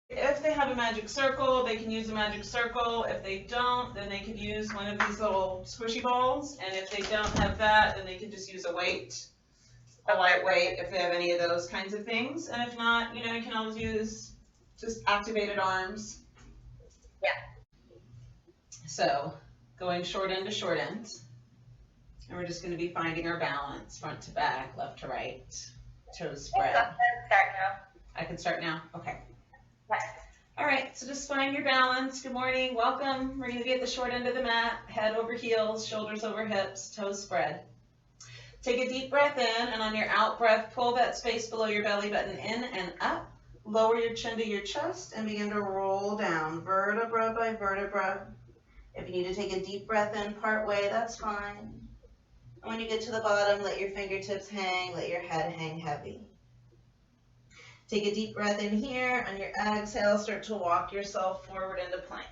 If they have a magic circle, they can use a magic circle. If they don't, then they could use one of these little squishy balls. And if they don't have that, then they can just use a weight, a light weight, if they have any of those kinds of things. And if not, you can always use just activated arms. Yeah. So going short end to short end. And we're just going to be finding our balance, front to back, left to right, toes spread. Start now. I can start now? Okay. Yes. All right, so just find your balance. Good morning, welcome. We're going to be at the short end of the mat, head over heels, shoulders over hips, toes spread. Take a deep breath in, and on your out breath, pull that space below your belly button in and up. Lower your chin to your chest and begin to roll down, vertebra by vertebra. If you need to take a deep breath in part way, that's fine. And when you get to the bottom, let your fingertips hang, let your head hang heavy. Take a deep breath in here. On your exhale, start to walk yourself forward into plank.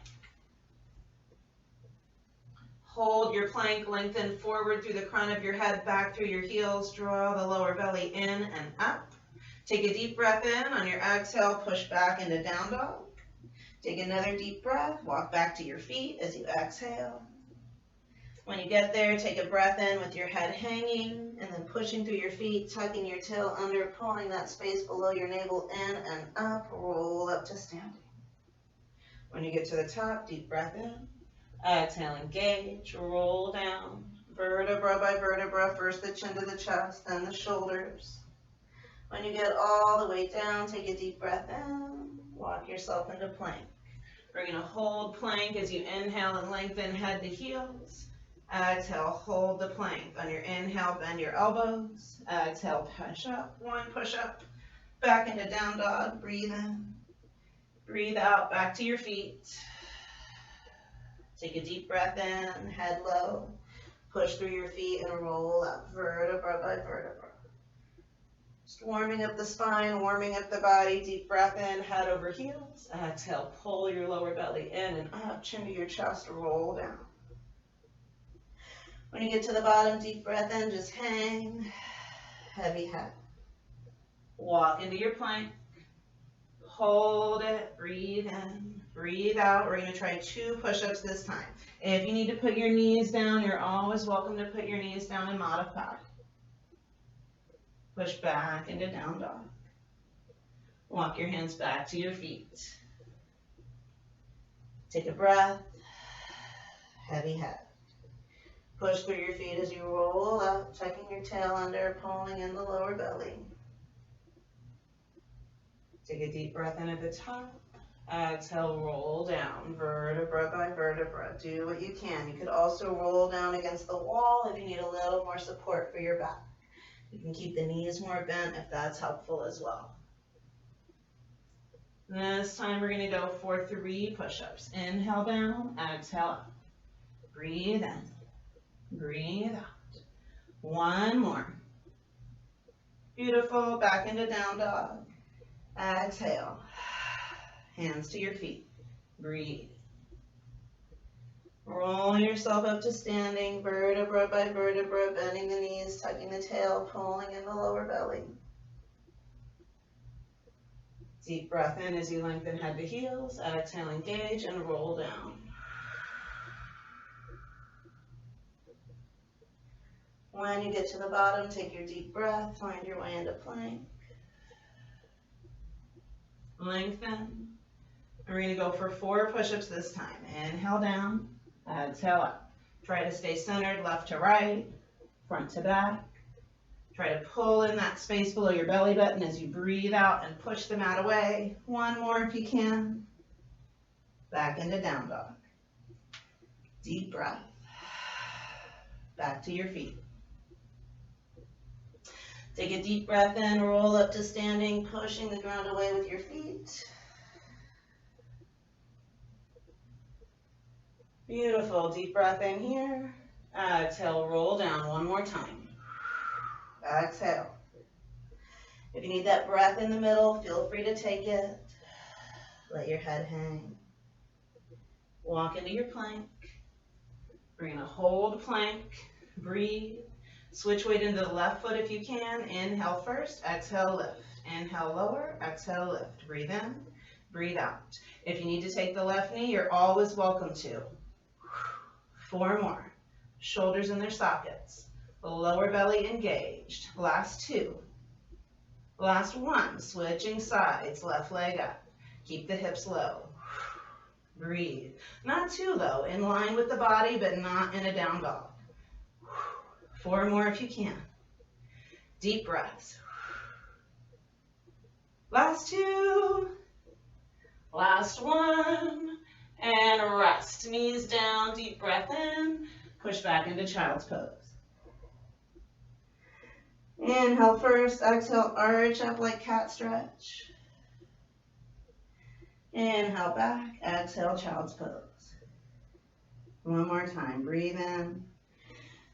Hold your plank, lengthen forward through the crown of your head, back through your heels. Draw the lower belly in and up. Take a deep breath in. On your exhale, push back into down dog. Take another deep breath. Walk back to your feet as you exhale. When you get there, take a breath in with your head hanging and then pushing through your feet, tucking your tail under, pulling that space below your navel in and up, roll up to standing. When you get to the top, deep breath in, exhale, engage, roll down, vertebra by vertebra, first the chin to the chest, then the shoulders. When you get all the way down, take a deep breath in, walk yourself into plank. We're going to hold plank as you inhale and lengthen head to heels. Exhale, hold the plank. On your inhale, bend your elbows. Exhale, push up. One push up. Back into down dog. Breathe in. Breathe out. Back to your feet. Take a deep breath in. Head low. Push through your feet and roll up. Vertebra by vertebra. Just warming up the spine, warming up the body. Deep breath in. Head over heels. Exhale, pull your lower belly in and up. Chin to your chest. Roll down. When you get to the bottom, deep breath in, just hang, heavy head. Walk into your plank, hold it, breathe in, breathe out. We're going to try 2 push-ups this time. If you need to put your knees down, you're always welcome to put your knees down and modify. Push back into down dog. Walk your hands back to your feet. Take a breath, heavy head. Push through your feet as you roll up, tucking your tail under, pulling in the lower belly. Take a deep breath in at the top. Exhale, roll down, vertebra by vertebra. Do what you can. You could also roll down against the wall if you need a little more support for your back. You can keep the knees more bent if that's helpful as well. This time we're going to go for 3 push-ups. Inhale down, exhale up. Breathe in. Breathe out. 1 more. Beautiful. Back into down dog. Exhale. Hands to your feet. Breathe. Roll yourself up to standing, vertebra by vertebra, bending the knees, tucking the tail, pulling in the lower belly. Deep breath in as you lengthen head to heels. Exhale, engage, and roll down. When you get to the bottom, take your deep breath, find your way into plank. Lengthen. We're going to go for 4 push-ups this time. Inhale down, exhale up. Try to stay centered, left to right, front to back. Try to pull in that space below your belly button as you breathe out and push the mat away. 1 more if you can. Back into down dog. Deep breath. Back to your feet. Take a deep breath in, roll up to standing, pushing the ground away with your feet. Beautiful. Deep breath in here. Exhale, roll down 1 more time. Exhale. If you need that breath in the middle, feel free to take it. Let your head hang. Walk into your plank. We're going to hold plank, breathe. Switch weight into the left foot if you can. Inhale first, exhale, lift. Inhale, lower, exhale, lift. Breathe in, Breathe out. If you need to take the left knee, you're always welcome to. 4 more. Shoulders in their sockets. Lower belly engaged. Last 2. Last 1. Switching sides. Left leg up. Keep the hips low. Breathe. Not too low. In line with the body, but not in a down dog. 4 more if you can. Deep breaths. Last 2. Last 1. And rest. Knees down. Deep breath in. Push back into child's pose. Inhale first. Exhale, arch up like cat stretch. Inhale back. Exhale, child's pose. One more time. Breathe in.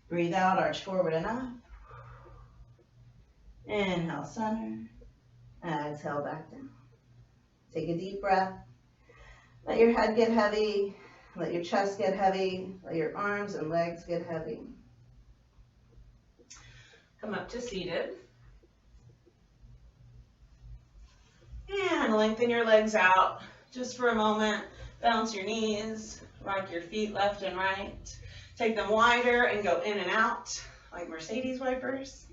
Breathe out. Arch forward and up. Inhale, center. Exhale, back down. Take a deep breath. Let your head get heavy. Let your chest get heavy. Let your arms and legs get heavy. Come up to seated. And lengthen your legs out just for a moment. Bounce your knees. Rock your feet left and right. Take them wider and go in and out like Mercedes wipers.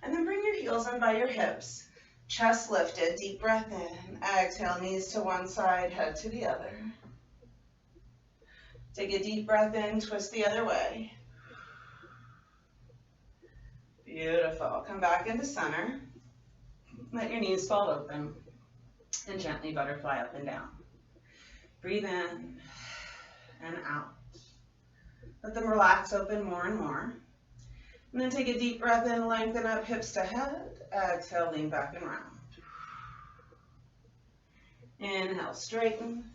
And then bring your heels in by your hips. Chest lifted, deep breath in. Exhale, knees to one side, head to the other. Take a deep breath in, twist the other way. Beautiful. Come back into center. Let your knees fall open and gently butterfly up and down. Breathe in and out. Let them relax open more and more. And then take a deep breath in, lengthen up hips to head. Exhale, lean back and round. Inhale, straighten.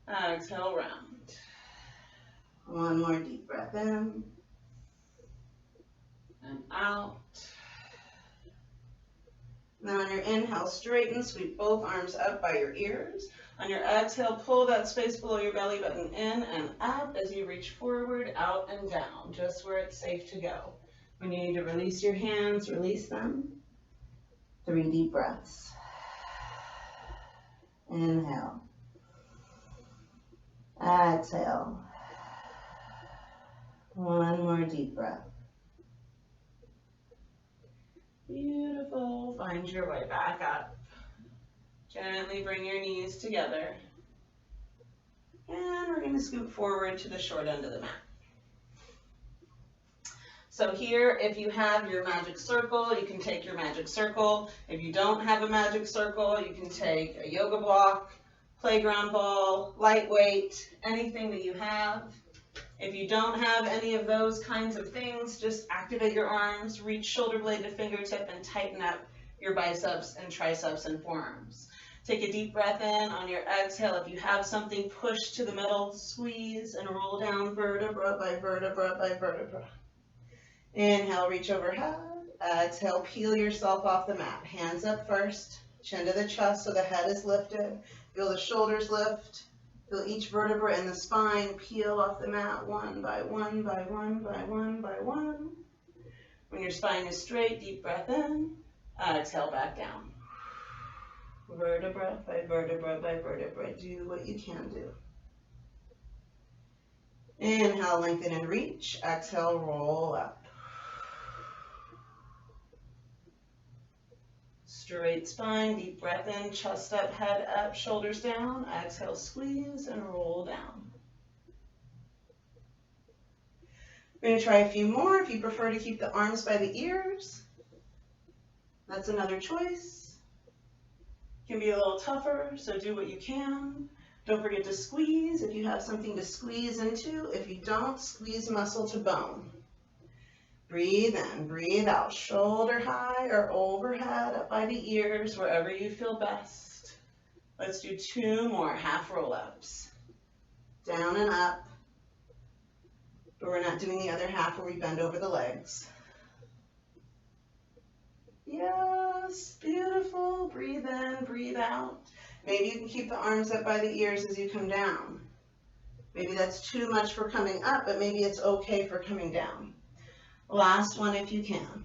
Exhale, round. One more deep breath in and out. Now on your inhale, straighten, sweep both arms up by your ears. On your exhale, pull that space below your belly button in and up as you reach forward, out and down, just where it's safe to go. When you need to release your hands, release them. 3 deep breaths. Inhale. Exhale. One more deep breath. Beautiful. Find your way back up. Gently bring your knees together. And we're going to scoot forward to the short end of the mat. So here, if you have your magic circle, you can take your magic circle. If you don't have a magic circle, you can take a yoga block, playground ball, lightweight, anything that you have. If you don't have any of those kinds of things, just activate your arms, reach shoulder blade to fingertip, and tighten up your biceps and triceps and forearms. Take a deep breath in. On your exhale, if you have something, push to the middle, squeeze, and roll down vertebra by vertebra by vertebra. Inhale, reach overhead. Exhale, peel yourself off the mat. Hands up first, chin to the chest so the head is lifted. Feel the shoulders lift. Feel each vertebra in the spine peel off the mat one by one by one by one by one. When your spine is straight, deep breath in. Exhale, back down. Vertebra by vertebra by vertebra. Do what you can do. Inhale, lengthen and reach. Exhale, roll up. Straight spine, deep breath in, chest up, head up, shoulders down. Exhale, squeeze and roll down. We're going to try a few more. If you prefer to keep the arms by the ears, that's another choice. It can be a little tougher, so do what you can. Don't forget to squeeze if you have something to squeeze into. If you don't, squeeze muscle to bone. Breathe in, breathe out, shoulder high or overhead, up by the ears, wherever you feel best. Let's do 2 more half roll-ups. Down and up. But we're not doing the other half where we bend over the legs. Yes, beautiful. Breathe in, breathe out. Maybe you can keep the arms up by the ears as you come down. Maybe that's too much for coming up, but maybe it's okay for coming down. Last one if you can.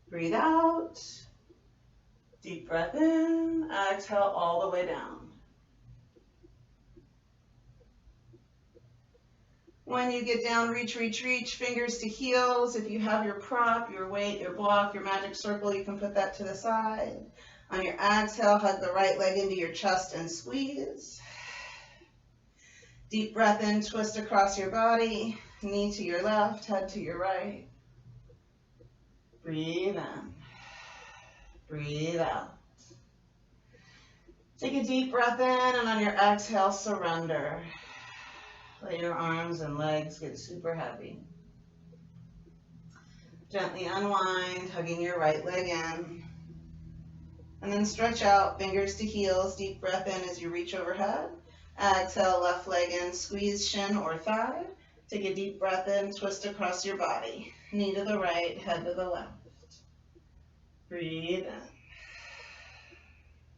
Breathe out. Deep breath in, exhale all the way down. When you get down, reach, reach, reach, fingers to heels. If you have your prop, your weight, your block, your magic circle, you can put that to the side. On your exhale, hug the right leg into your chest and squeeze. Deep breath in, twist across your body, knee to your left, head to your right. Breathe in, breathe out. Take a deep breath in, and on your exhale, surrender. Let your arms and legs get super heavy. Gently unwind, hugging your right leg in. And then stretch out, fingers to heels, deep breath in as you reach overhead. Exhale, left leg in, squeeze shin or thigh. Take a deep breath in, twist across your body. Knee to the right, head to the left. Breathe in.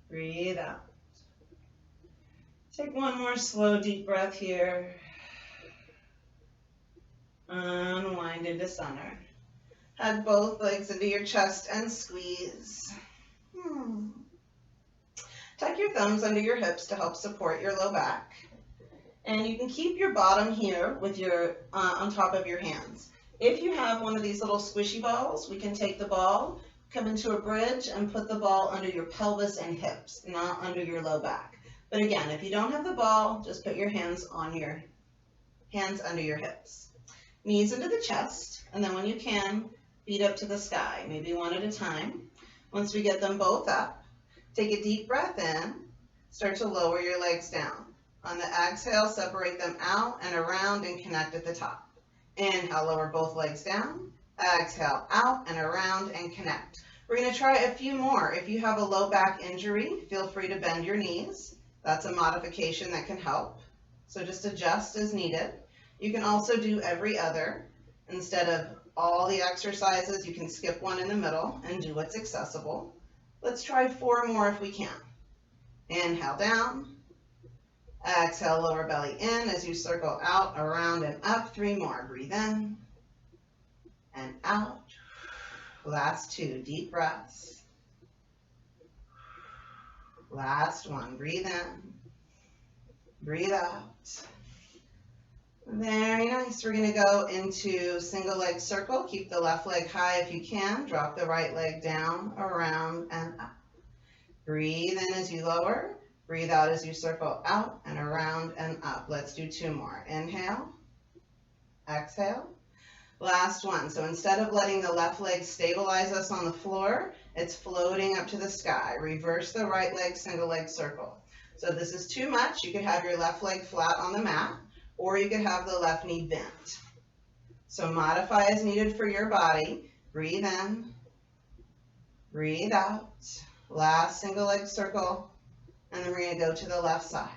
Breathe out. Take one more slow, deep breath here. Unwind into center. Hug both legs into your chest and squeeze. Tuck your thumbs under your hips to help support your low back. And you can keep your bottom here with your on top of your hands. If you have one of these little squishy balls, we can take the ball, come into a bridge, and put the ball under your pelvis and hips, not under your low back. But again, if you don't have the ball, just put your hands under your hips. Knees into the chest, and then when you can, feet up to the sky, maybe one at a time. Once we get them both up, take a deep breath in, start to lower your legs down. On the exhale, separate them out and around and connect at the top. Inhale, lower both legs down. Exhale, out and around and connect. We're going to try a few more. If you have a low back injury, feel free to bend your knees. That's a modification that can help. So just adjust as needed. You can also do every other. Instead of all the exercises, you can skip one in the middle and do what's accessible. Let's try 4 more if we can. Inhale down. Exhale, lower belly in as you circle out, around, and up. 3 more. Breathe in and out. Last 2. Deep breaths. Last 1. Breathe in. Breathe out. Very nice. We're going to go into single leg circle. Keep the left leg high if you can. Drop the right leg down, around, and up. Breathe in as you lower. Breathe out as you circle out and around and up. Let's do 2 more. Inhale. Exhale. Last 1. So instead of letting the left leg stabilize us on the floor, it's floating up to the sky. Reverse the right leg, single leg circle. So if this is too much, you could have your left leg flat on the mat, or you could have the left knee bent. So modify as needed for your body. Breathe in. Breathe out. Last single leg circle. And then we're going to go to the left side.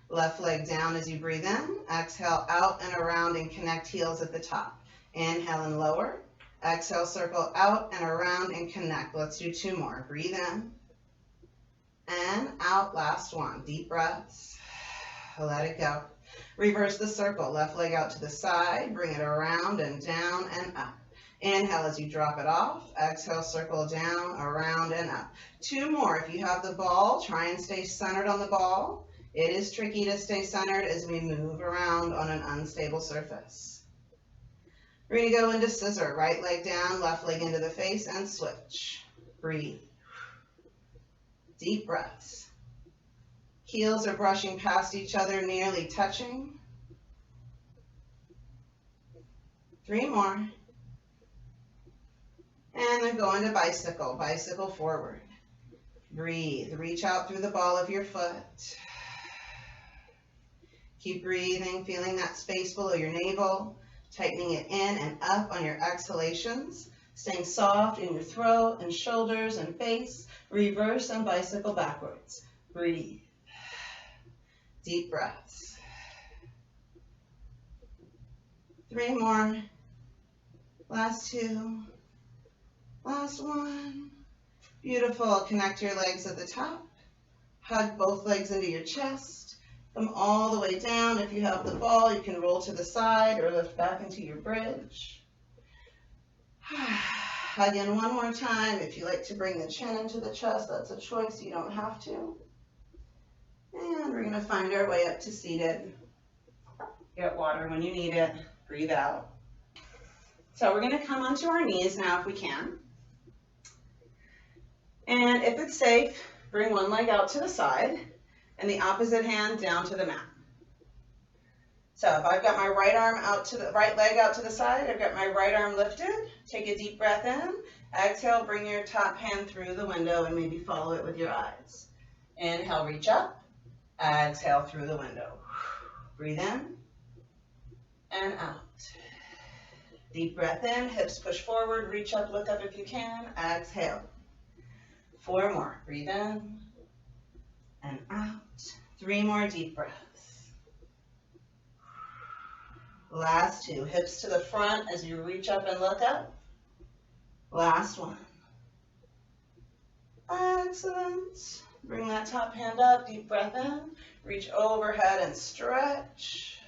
Left leg down as you breathe in. Exhale out and around and connect heels at the top. Inhale and lower. Exhale, circle out and around and connect. Let's do 2 more. Breathe in and out. Last 1. Deep breaths. Let it go. Reverse the circle. Left leg out to the side. Bring it around and down and up. Inhale as you drop it off. Exhale, circle down, around, and up. 2 more. If you have the ball, try and stay centered on the ball. It is tricky to stay centered as we move around on an unstable surface. We're going to go into scissor. Right leg down, left leg into the face, and switch. Breathe. Deep breaths. Heels are brushing past each other, nearly touching. 3 more. And then go into bicycle. Bicycle forward. Breathe. Reach out through the ball of your foot. Keep breathing, feeling that space below your navel. Tightening it in and up on your exhalations. Staying soft in your throat and shoulders and face. Reverse and bicycle backwards. Breathe. Deep breaths. 3 more. Last 2. Last 1. Beautiful. Connect your legs at the top. Hug both legs into your chest. Come all the way down. If you have the ball, you can roll to the side or lift back into your bridge. hug in one more time. If you like to bring the chin into the chest, that's a choice. You don't have to. And we're going to find our way up to seated. Get water when you need it. Breathe out. So we're going to come onto our knees now if we can. And if it's safe, bring one leg out to the side and the opposite hand down to the mat. So if I've got my right leg out to the side, I've got my right arm lifted. Take a deep breath in. Exhale, bring your top hand through the window and maybe follow it with your eyes. Inhale, reach up. Exhale through the window. Breathe in and out. Deep breath in, hips push forward, reach up, look up if you can. Exhale. 4 more. Breathe in and out. 3 more deep breaths. Last 2. Hips to the front as you reach up and look up. Last 1. Excellent. Bring that top hand up, deep breath in. Reach overhead and stretch.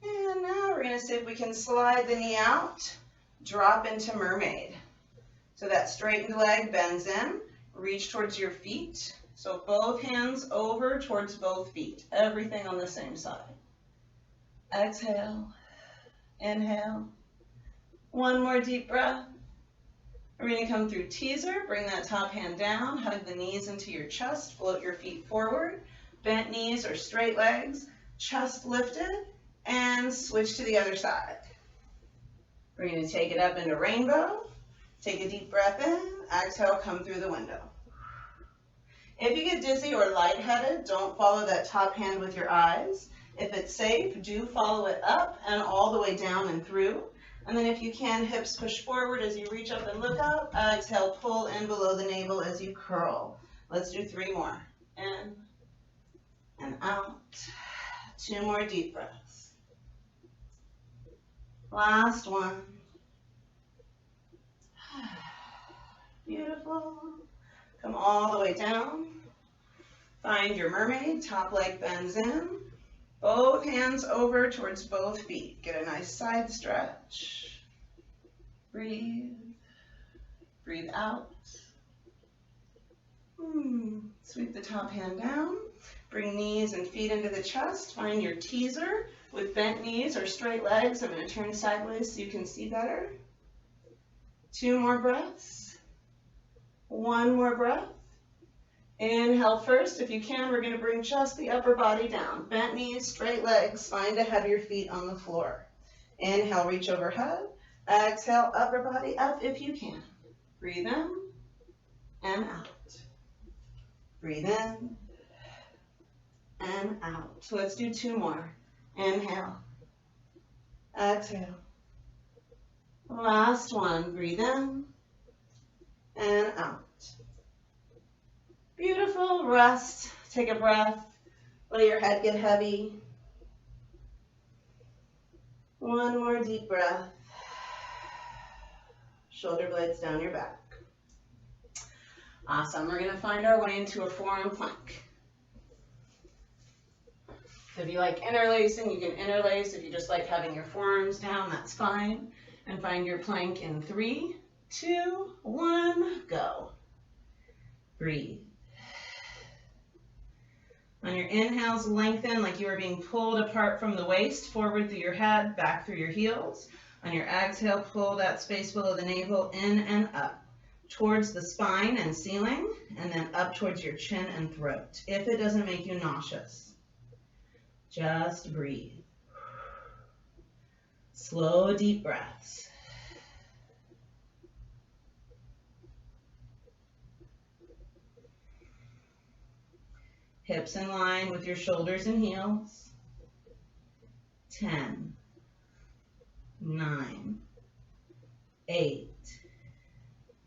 And now we're going to see if we can slide the knee out. Drop into mermaid. So that straightened leg bends in. Reach towards your feet. So both hands over towards both feet. Everything on the same side. Exhale. Inhale. 1 more deep breath. We're going to come through teaser. Bring that top hand down. Hug the knees into your chest. Float your feet forward. Bent knees or straight legs. Chest lifted. And switch to the other side. We're going to take it up into rainbow. Take a deep breath in. Exhale, come through the window. If you get dizzy or lightheaded, don't follow that top hand with your eyes. If it's safe, do follow it up and all the way down and through. And then if you can, hips push forward as you reach up and look up. Exhale, pull in below the navel as you curl. Let's do 3 more. In and out. 2 more deep breaths. Last 1. Beautiful. Come all the way down. Find your mermaid. Top leg bends in. Both hands over towards both feet. Get a nice side stretch. Breathe. Breathe out. Sweep the top hand down. Bring knees and feet into the chest. Find your teaser with bent knees or straight legs. I'm going to turn sideways so you can see better. 2 more breaths. 1 more breath. Inhale first. If you can, we're going to bring just the upper body down. Bent knees, straight legs. Find to have your feet on the floor. Inhale, reach overhead. Exhale, upper body up if you can. Breathe in and out. Breathe in and out. So let's do 2 more. Inhale. Exhale. Last 1. Breathe in and out. Beautiful. Rest. Take a breath. Let your head get heavy. 1 more deep breath. Shoulder blades down your back. Awesome. We're going to find our way into a forearm plank. So if you like interlacing, you can interlace. If you just like having your forearms down, that's fine. And find your plank in 3, 2, 1, go. Breathe. On your inhales, lengthen like you are being pulled apart from the waist, forward through your head, back through your heels. On your exhale, pull that space below the navel in and up, towards the spine and ceiling, and then up towards your chin and throat, if it doesn't make you nauseous. Just breathe. Slow, deep breaths. Hips in line with your shoulders and heels. 10, 9, 8,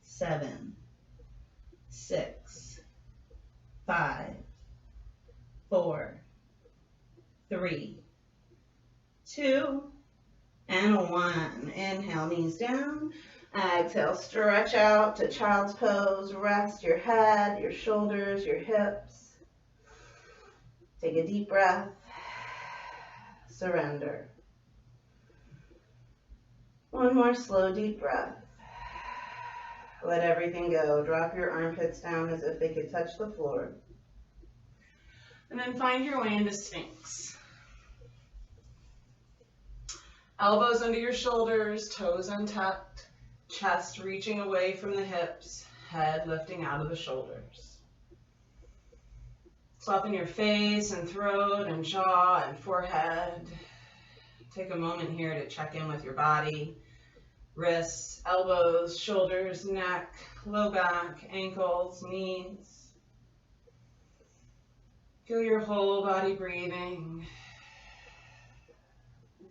7, 6, 5, 4, 3, 2, and 1. Inhale, knees down. Exhale, stretch out to child's pose. Rest your head, your shoulders, your hips. Take a deep breath. Surrender. One more slow, deep breath. Let everything go. Drop your armpits down as if they could touch the floor. And then find your way into Sphinx. Elbows under your shoulders, toes untucked, chest reaching away from the hips, head lifting out of the shoulders. Soften your face and throat and jaw and forehead. Take a moment here to check in with your body. Wrists, elbows, shoulders, neck, low back, ankles, knees. Feel your whole body breathing.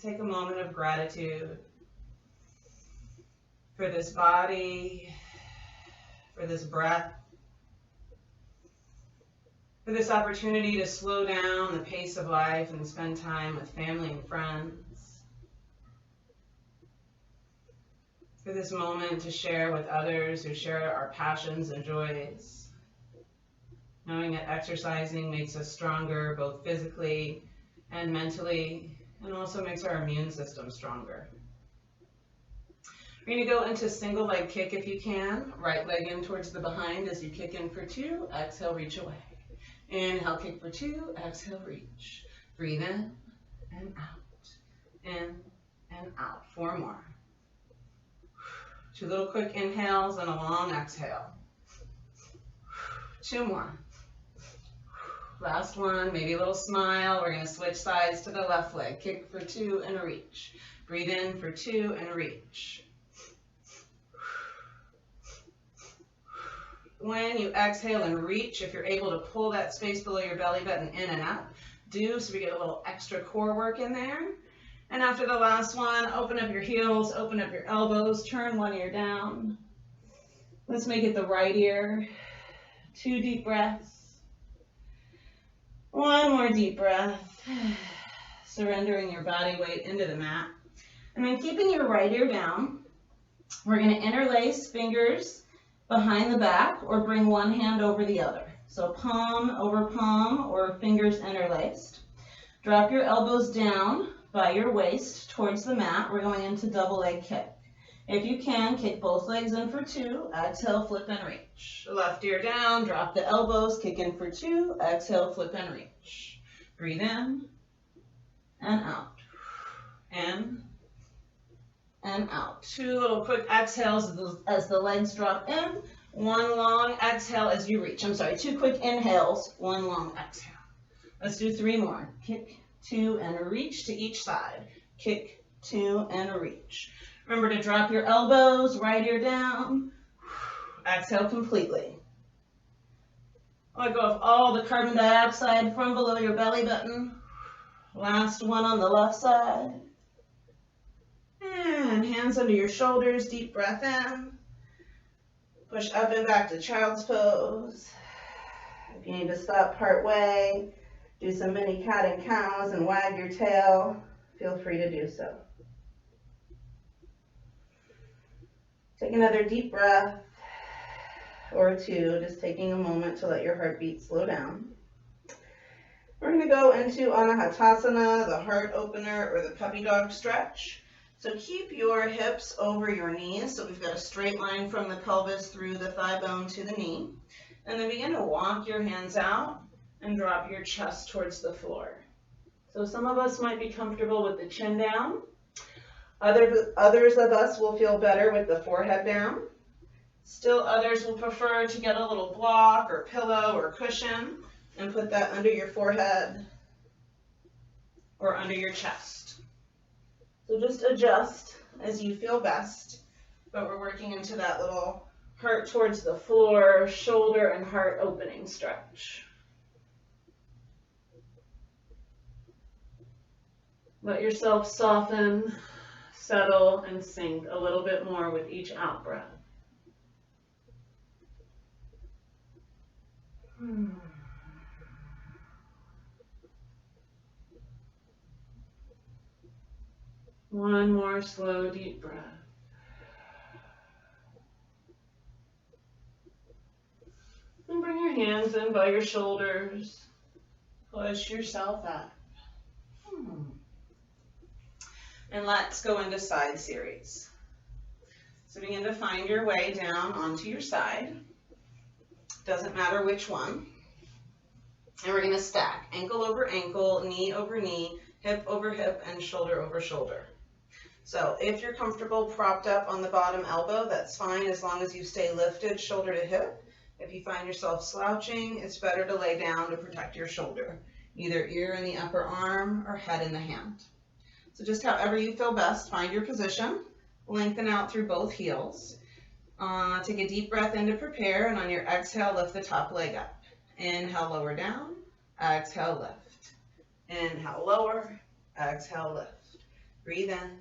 Take a moment of gratitude for this body, for this breath, for this opportunity to slow down the pace of life and spend time with family and friends, for this moment to share with others who share our passions and joys, knowing that exercising makes us stronger both physically and mentally, and also makes our immune system stronger. We're going to go into single leg kick if you can. Right leg in towards the behind as you kick in for 2. Exhale, reach away. Inhale, kick for 2. Exhale, reach. Breathe in and out. In and out. 4 more. 2 little quick inhales and a long exhale. 2 more. Last one, maybe a little smile. We're going to switch sides to the left leg. Kick for 2 and a reach. Breathe in for 2 and a reach. When you exhale and reach, if you're able to pull that space below your belly button in and up, do, so we get a little extra core work in there. And after the last one, open up your heels, open up your elbows, turn one ear down. Let's make it the right ear. 2 deep breaths. 1 more deep breath, surrendering your body weight into the mat. And then keeping your right ear down, we're going to interlace fingers behind the back or bring one hand over the other. So palm over palm or fingers interlaced. Drop your elbows down by your waist towards the mat. We're going into double leg kick. If you can, kick both legs in for 2. Exhale, flip and reach. Left ear down, drop the elbows, kick in for 2. Exhale, flip and reach. Breathe in and out. In and out. 2 little quick exhales as the legs drop in. 1 long exhale as you reach. 2 quick inhales, 1 long exhale. Let's do 3 more. Kick, 2, and a reach to each side. Kick, 2, and a reach. Remember to drop your elbows, right ear down. Exhale completely. Let go of all the carbon dioxide from below your belly button. Last one on the left side. And hands under your shoulders, deep breath in. Push up and back to child's pose. If you need to stop part way, do some mini cat and cows and wag your tail, feel free to do so. Take another deep breath or 2, just taking a moment to let your heartbeat slow down. We're going to go into Anahatasana, the heart opener or the puppy dog stretch. So keep your hips over your knees, so we've got a straight line from the pelvis through the thigh bone to the knee. And then begin to walk your hands out and drop your chest towards the floor. So some of us might be comfortable with the chin down. Others of us will feel better with the forehead down. Still others will prefer to get a little block or pillow or cushion and put that under your forehead or under your chest. So just adjust as you feel best, but we're working into that little heart towards the floor, shoulder and heart opening stretch. Let yourself soften, settle, and sink a little bit more with each out breath. One more slow, deep breath. And bring your hands in by your shoulders. Push yourself up. And let's go into side series. So begin to find your way down onto your side. Doesn't matter which one. And we're going to stack ankle over ankle, knee over knee, hip over hip, and shoulder over shoulder. So if you're comfortable propped up on the bottom elbow, that's fine as long as you stay lifted shoulder to hip. If you find yourself slouching, it's better to lay down to protect your shoulder, either ear in the upper arm or head in the hand. So just however you feel best, find your position, lengthen out through both heels. Take a deep breath in to prepare, and on your exhale, lift the top leg up. Inhale, lower down, exhale, lift. Inhale, lower, exhale, lift. Breathe in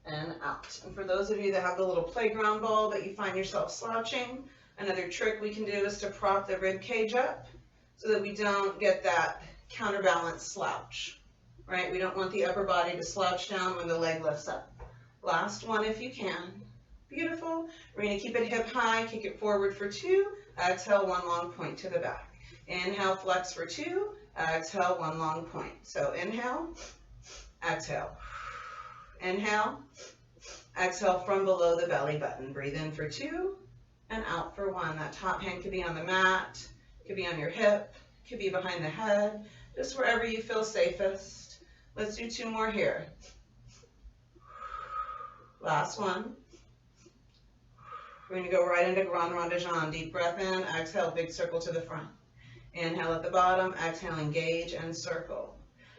and out. And for those of you that have the little playground ball that you find yourself slouching, another trick we can do is to prop the rib cage up so that we don't get that counterbalance slouch, right? We don't want the upper body to slouch down when the leg lifts up. Last one if you can. Beautiful. We're going to keep it hip high, kick it forward for 2. Exhale, 1 long point to the back. Inhale, flex for 2. Exhale, 1 long point. So inhale, exhale. Inhale, exhale from below the belly button. Breathe in for 2 and out for 1. That top hand could be on the mat, could be on your hip, could be behind the head, just wherever you feel safest. Let's do 2 more here. Last one. We're going to go right into Grand Rond de Jambe. Deep breath in, exhale, big circle to the front. Inhale at the bottom, exhale, engage and circle.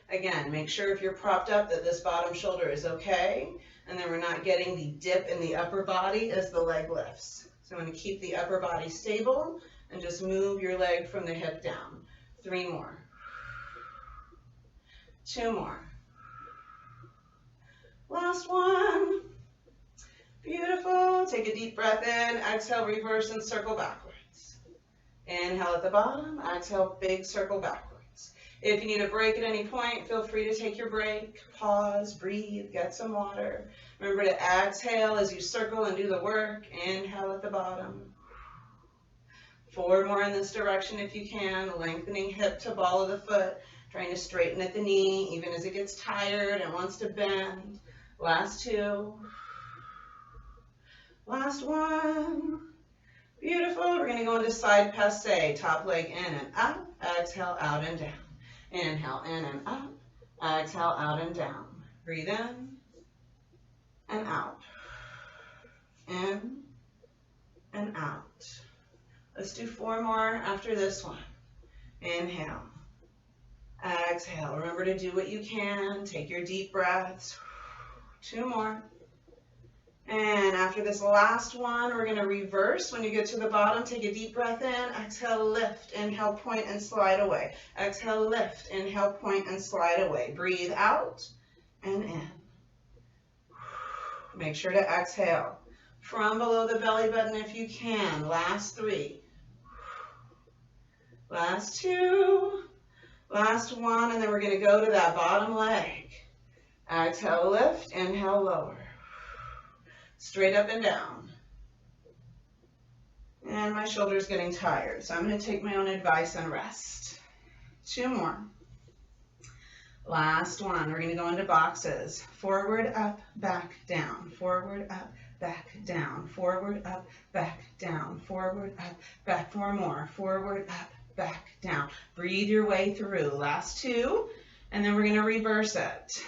Again, make sure if you're propped up that this bottom shoulder is okay, and then we're not getting the dip in the upper body as the leg lifts. So I'm going to keep the upper body stable and just move your leg from the hip down. 3 more. 2 more. Last one. Beautiful. Take a deep breath in. Exhale, reverse and circle backwards. Inhale at the bottom. Exhale, big circle backwards. If you need a break at any point, feel free to take your break. Pause, breathe, get some water. Remember to exhale as you circle and do the work. Inhale at the bottom. 4 more in this direction if you can. Lengthening hip to ball of the foot. Trying to straighten at the knee even as it gets tired and wants to bend. Last 2. Last one. Beautiful. We're going to go into side passe. Top leg in and up. Exhale, out and down. Inhale, in and up. Exhale, out and down. Breathe in and out. In and out. Let's do 4 more after this one. Inhale. Exhale. Remember to do what you can. Take your deep breaths. 2 more. And after this last one, we're going to reverse. When you get to the bottom, take a deep breath in. Exhale, lift. Inhale, point and slide away. Exhale, lift. Inhale, point and slide away. Breathe out and in. Make sure to exhale from below the belly button if you can. Last 3. Last 2. Last 1. And then we're going to go to that bottom leg. Exhale, lift. Inhale, lower. Straight up and down. And my shoulder's getting tired, so I'm going to take my own advice and rest. 2 more. Last one. We're going to go into boxes. Forward, up, back, down. Forward, up, back, down. Forward, up, back, down. Forward, up, back. 4 more. Forward, up, back, down. Breathe your way through. Last 2. And then we're going to reverse it.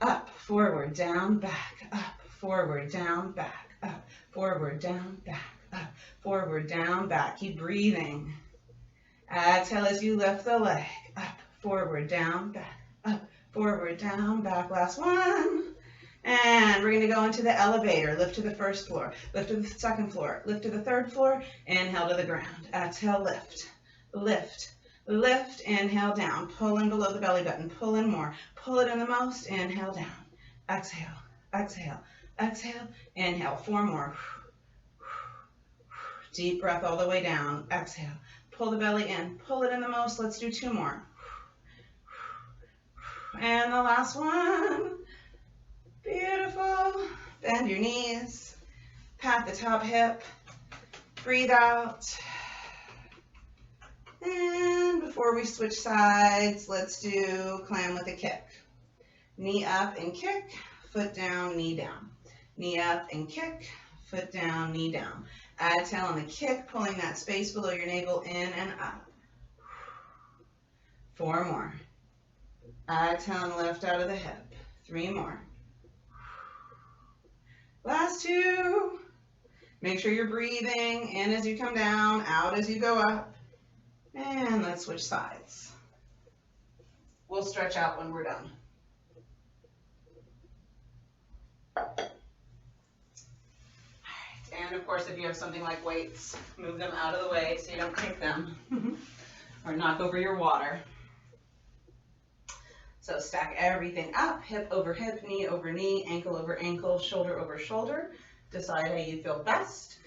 Up, forward, down, back, up. Forward, down, back, up. Forward, down, back, up. Forward, down, back. Keep breathing. Exhale as you lift the leg. Up, forward, down, back, up. Forward, down, back. Last one. And we're going to go into the elevator. Lift to the first floor. Lift to the second floor. Lift to the third floor. Inhale to the ground. Exhale, lift. Lift. Lift. Inhale down. Pull in below the belly button. Pull in more. Pull it in the most. Inhale down. Exhale. Exhale. Exhale, inhale, 4 more. Deep breath all the way down. Exhale, pull the belly in, pull it in the most. Let's do 2 more. And the last one. Beautiful. Bend your knees, pat the top hip, breathe out. And before we switch sides, let's do climb with a kick. Knee up and kick, foot down, knee down. knee up and kick, foot down, knee down. Exhale on the kick, pulling that space below your navel in and up. 4 more. Exhale and lift out of the hip. 3 more. Last 2. Make sure you're breathing in as you come down, out as you go up. And let's switch sides. We'll stretch out when we're done. And of course, if you have something like weights, move them out of the way so you don't kick them or knock over your water. So stack everything up, hip over hip, knee over knee, ankle over ankle, shoulder over shoulder. Decide how you feel best.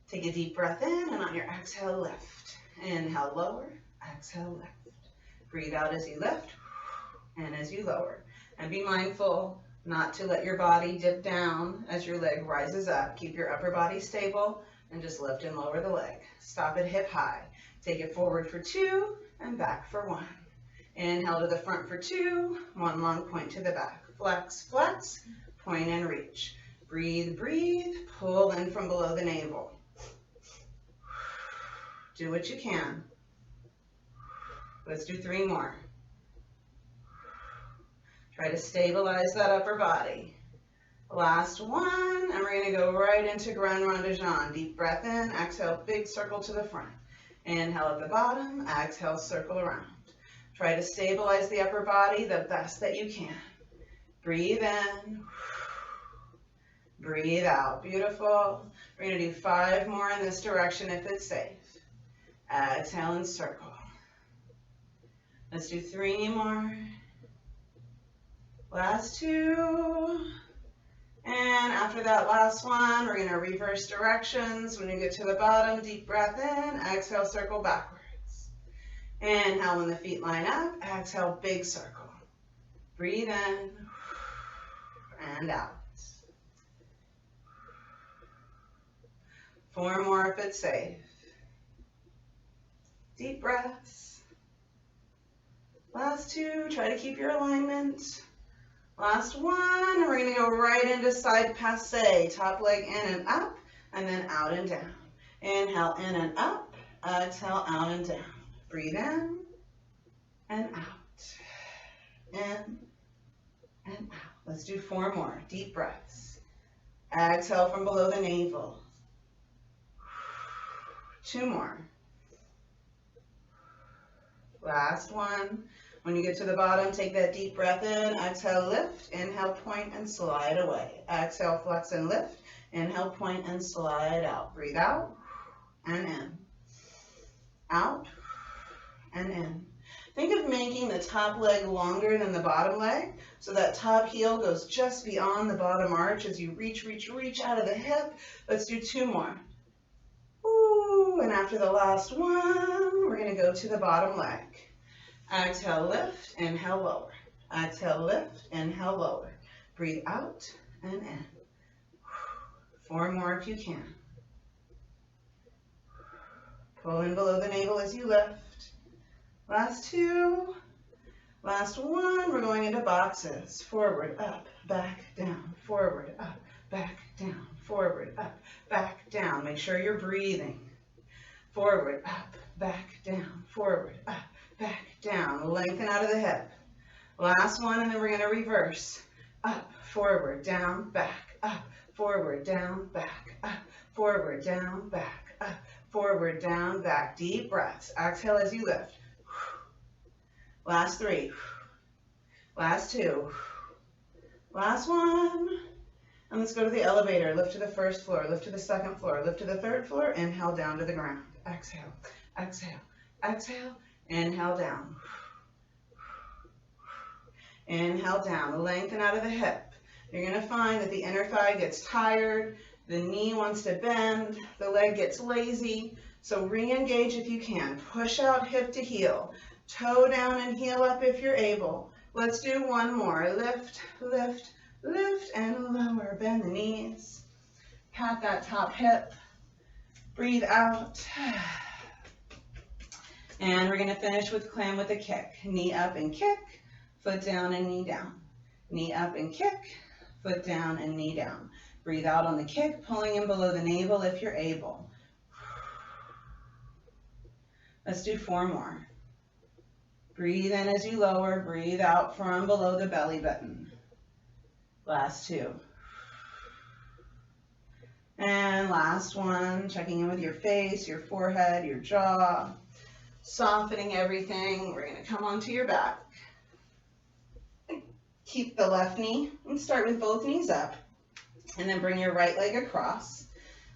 Take a deep breath in, and on your exhale, lift. Inhale, lower, exhale, lift. Breathe out as you lift and as you lower. And be mindful not to let your body dip down as your leg rises up. Keep your upper body stable and just lift and lower the leg. Stop at hip high. Take it forward for 2 and back for 1. Inhale to the front for 2, 1 long point to the back. Flex, flex, point and reach. Breathe, breathe, pull in from below the navel. Do what you can. Let's do 3 more. Try to stabilize that upper body. Last one, and we're going to go right into Grand Rond de Jambe. Deep breath in, exhale, big circle to the front. Inhale at the bottom, exhale, circle around. Try to stabilize the upper body the best that you can. Breathe in, breathe out. Beautiful. We're going to do 5 more in this direction if it's safe. Exhale and circle. Let's do 3 more. Last 2. And after that last one, we're going to reverse directions. When you get to the bottom, deep breath in, exhale, circle backwards. Inhale when the feet line up, exhale, big circle. Breathe in and out. 4 more if it's safe. Deep breaths. Last 2, try to keep your alignment. Last one, and we're going to go right into side passe. Top leg in and up, and then out and down. Inhale, in and up. Exhale, out and down. Breathe in and out. In and out. Let's do 4 more. Deep breaths. Exhale from below the navel. 2 more. Last one. When you get to the bottom, take that deep breath in. Exhale, lift. Inhale, point and slide away. Exhale, flex and lift. Inhale, point and slide out. Breathe out and in. Out and in. Think of making the top leg longer than the bottom leg, so that top heel goes just beyond the bottom arch as you reach, reach, reach out of the hip. Let's do 2 more. Ooh, and after the last one, we're going to go to the bottom leg. Exhale, lift, inhale, lower. Exhale, lift, inhale, lower. Breathe out and in. 4 more if you can. Pull in below the navel as you lift. Last 2. Last one, we're going into boxes. Forward, up, back, down. Forward, up, back, down. Forward, up, back, down. Make sure you're breathing. Forward, up, back, down. Forward, up, back, down. Lengthen out of the hip. Last one, and then we're going to reverse. Up, forward, down, back, up, forward, down, back, up, forward, down, back, up, forward, down, back. Deep breaths. Exhale as you lift. Last 3. Last 2. Last one. And let's go to the elevator. Lift to the first floor. Lift to the second floor. Lift to the third floor. Inhale down to the ground. Exhale. Exhale. Exhale. Inhale down. Inhale down. Lengthen out of the hip. You're going to find that the inner thigh gets tired. The knee wants to bend. The leg gets lazy. So re-engage if you can. Push out hip to heel. Toe down and heel up if you're able. Let's do 1 more. Lift, lift, lift, and lower. Bend the knees. Pat that top hip. Breathe out. And we're going to finish with clam with a kick. Knee up and kick. Foot down and knee down. Knee up and kick. Foot down and knee down. Breathe out on the kick, pulling in below the navel if you're able. Let's do 4 more. Breathe in as you lower, breathe out from below the belly button. Last 2. And last one, checking in with your face, your forehead, your jaw, softening everything. We're going to come onto your back. Keep the left knee and start with both knees up. And then bring your right leg across.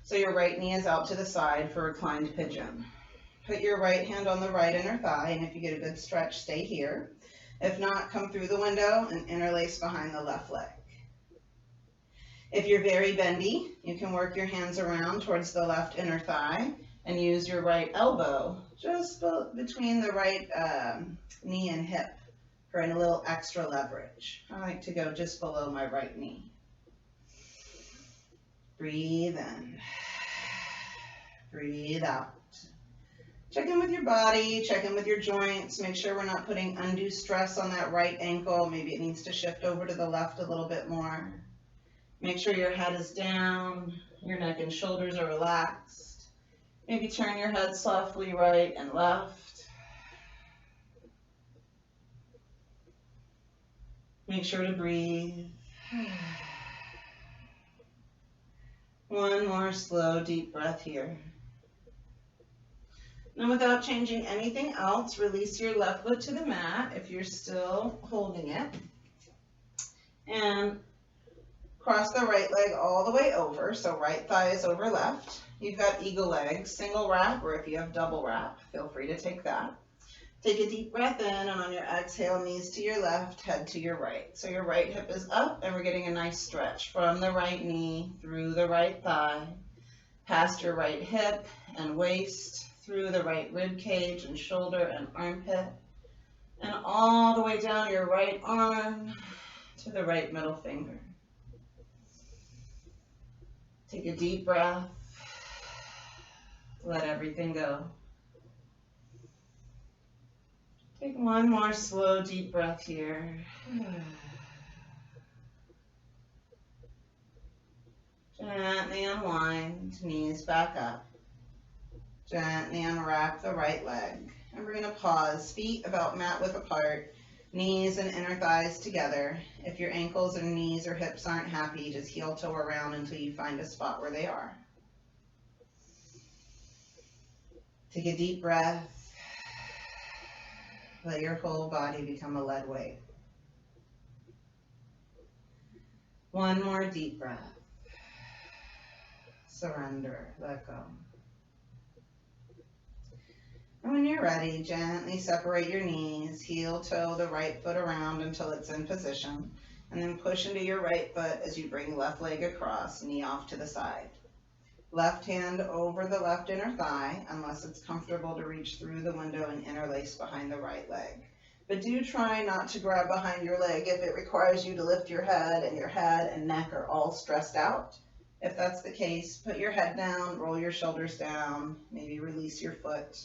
So your right knee is out to the side for reclined pigeon. Put your right hand on the right inner thigh, and if you get a good stretch, stay here. If not, come through the window and interlace behind the left leg. If you're very bendy, you can work your hands around towards the left inner thigh and use your right elbow just between the right knee and hip for a little extra leverage. I like to go just below my right knee. Breathe in. Breathe out. Check in with your body, check in with your joints, make sure we're not putting undue stress on that right ankle. Maybe it needs to shift over to the left a little bit more. Make sure your head is down, your neck and shoulders are relaxed. Maybe turn your head softly right and left. Make sure to breathe. One more slow, deep breath here. Now, without changing anything else, release your left foot to the mat if you're still holding it. And cross the right leg all the way over, so right thigh is over left. You've got eagle legs, single wrap, or if you have double wrap, feel free to take that. Take a deep breath in, and on your exhale, knees to your left, head to your right. So your right hip is up, and we're getting a nice stretch from the right knee, through the right thigh, past your right hip and waist, through the right rib cage and shoulder and armpit, and all the way down your right arm to the right middle finger. Take a deep breath. Let everything go. Take one more slow, deep breath here. Gently unwind, knees back up. Gently unwrap the right leg. And we're going to pause, feet about mat width apart, knees and inner thighs together. If your ankles and knees or hips aren't happy, just heel toe around until you find a spot where they are. Take a deep breath. Let your whole body become a lead weight. One more deep breath. Surrender, let go. And when you're ready, gently separate your knees, heel toe the right foot around until it's in position, and then push into your right foot as you bring left leg across, knee off to the side. Left hand over the left inner thigh, unless it's comfortable to reach through the window and interlace behind the right leg. But do try not to grab behind your leg if it requires you to lift your head and neck are all stressed out. If that's the case, put your head down, roll your shoulders down, maybe release your foot,